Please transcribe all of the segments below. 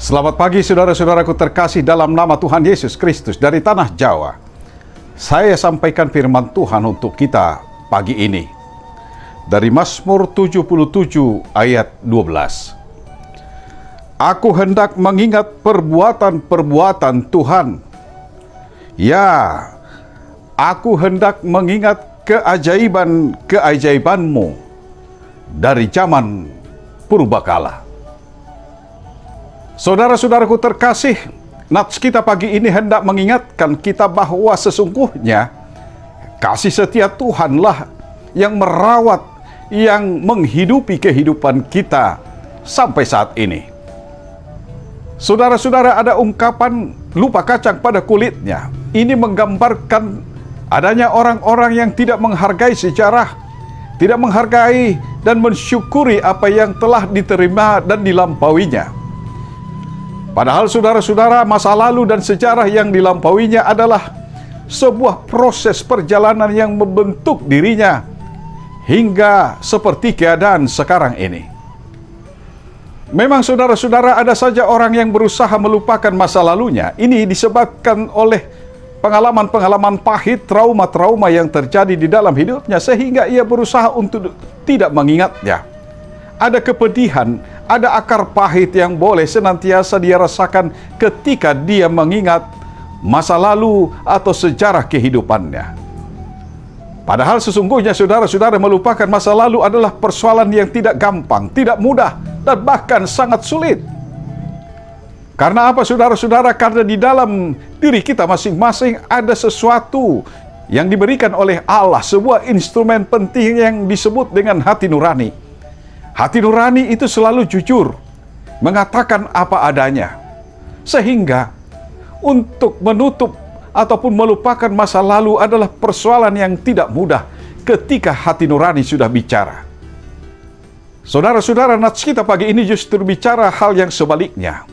Selamat pagi saudara-saudaraku terkasih dalam nama Tuhan Yesus Kristus dari tanah Jawa. Saya sampaikan firman Tuhan untuk kita pagi ini. Dari Mazmur 77 ayat 12. Aku hendak mengingat perbuatan-perbuatan Tuhan. Ya, aku hendak mengingat keajaiban-keajaiban-Mu dari zaman purbakala. Saudara-saudaraku terkasih, nats kita pagi ini hendak mengingatkan kita bahwa sesungguhnya kasih setia Tuhanlah yang merawat, yang menghidupi kehidupan kita sampai saat ini. Saudara-saudara, ada ungkapan lupa kacang pada kulitnya. Ini menggambarkan adanya orang-orang yang tidak menghargai sejarah, tidak menghargai dan mensyukuri apa yang telah diterima dan dilampauinya. Padahal saudara-saudara, masa lalu dan sejarah yang dilampauinya adalah sebuah proses perjalanan yang membentuk dirinya hingga seperti keadaan sekarang ini. Memang saudara-saudara, ada saja orang yang berusaha melupakan masa lalunya. Ini disebabkan oleh pengalaman-pengalaman pahit, trauma-trauma yang terjadi di dalam hidupnya sehingga ia berusaha untuk tidak mengingatnya. Ada kepedihan, ada akar pahit yang boleh senantiasa dia rasakan ketika dia mengingat masa lalu atau sejarah kehidupannya. Padahal sesungguhnya saudara-saudara, melupakan masa lalu adalah persoalan yang tidak gampang, tidak mudah, dan bahkan sangat sulit. Karena apa saudara-saudara? Karena di dalam diri kita masing-masing ada sesuatu yang diberikan oleh Allah, sebuah instrumen penting yang disebut dengan hati nurani. Hati nurani itu selalu jujur, mengatakan apa adanya. Sehingga untuk menutup ataupun melupakan masa lalu adalah persoalan yang tidak mudah ketika hati nurani sudah bicara. Saudara-saudara, nats kita pagi ini justru bicara hal yang sebaliknya.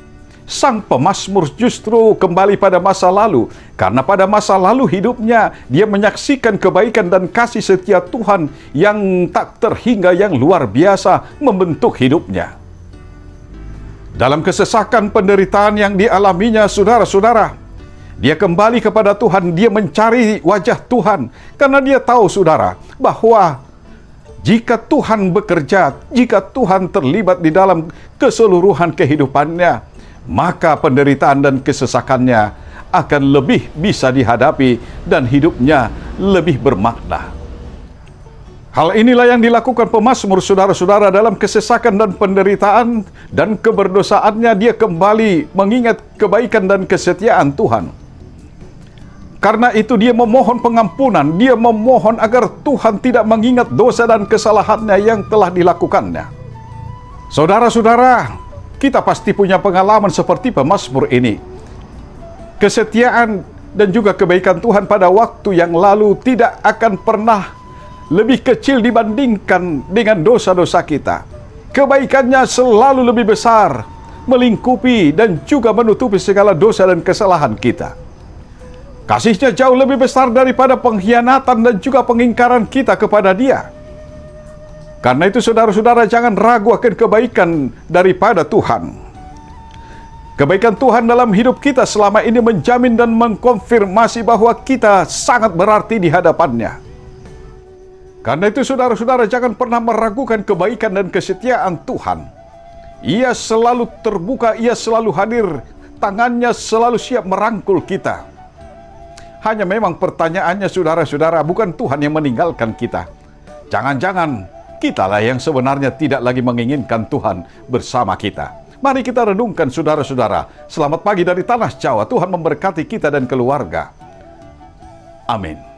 Sang pemazmur justru kembali pada masa lalu, karena pada masa lalu hidupnya dia menyaksikan kebaikan dan kasih setia Tuhan yang tak terhingga, yang luar biasa membentuk hidupnya. Dalam kesesakan penderitaan yang dialaminya, saudara-saudara, dia kembali kepada Tuhan, dia mencari wajah Tuhan, karena dia tahu saudara bahwa jika Tuhan bekerja, jika Tuhan terlibat di dalam keseluruhan kehidupannya, maka penderitaan dan kesesakannya akan lebih bisa dihadapi dan hidupnya lebih bermakna. Hal inilah yang dilakukan pemazmur saudara-saudara dalam kesesakan dan penderitaan dan keberdosaannya. Dia kembali mengingat kebaikan dan kesetiaan Tuhan. Karena itu dia memohon pengampunan, dia memohon agar Tuhan tidak mengingat dosa dan kesalahannya yang telah dilakukannya. Saudara-saudara, kita pasti punya pengalaman seperti pemazmur ini. Kesetiaan dan juga kebaikan Tuhan pada waktu yang lalu tidak akan pernah lebih kecil dibandingkan dengan dosa-dosa kita. Kebaikannya selalu lebih besar, melingkupi dan juga menutupi segala dosa dan kesalahan kita. Kasihnya jauh lebih besar daripada pengkhianatan dan juga pengingkaran kita kepada Dia. Karena itu saudara-saudara, jangan ragu akan kebaikan daripada Tuhan. Kebaikan Tuhan dalam hidup kita selama ini menjamin dan mengkonfirmasi bahwa kita sangat berarti di hadapannya. Karena itu saudara-saudara, jangan pernah meragukan kebaikan dan kesetiaan Tuhan. Ia selalu terbuka, ia selalu hadir, tangannya selalu siap merangkul kita. Hanya memang pertanyaannya saudara-saudara, bukan Tuhan yang meninggalkan kita. Jangan-jangan kitalah yang sebenarnya tidak lagi menginginkan Tuhan bersama kita. Mari kita renungkan saudara-saudara. Selamat pagi dari tanah Jawa. Tuhan memberkati kita dan keluarga. Amin.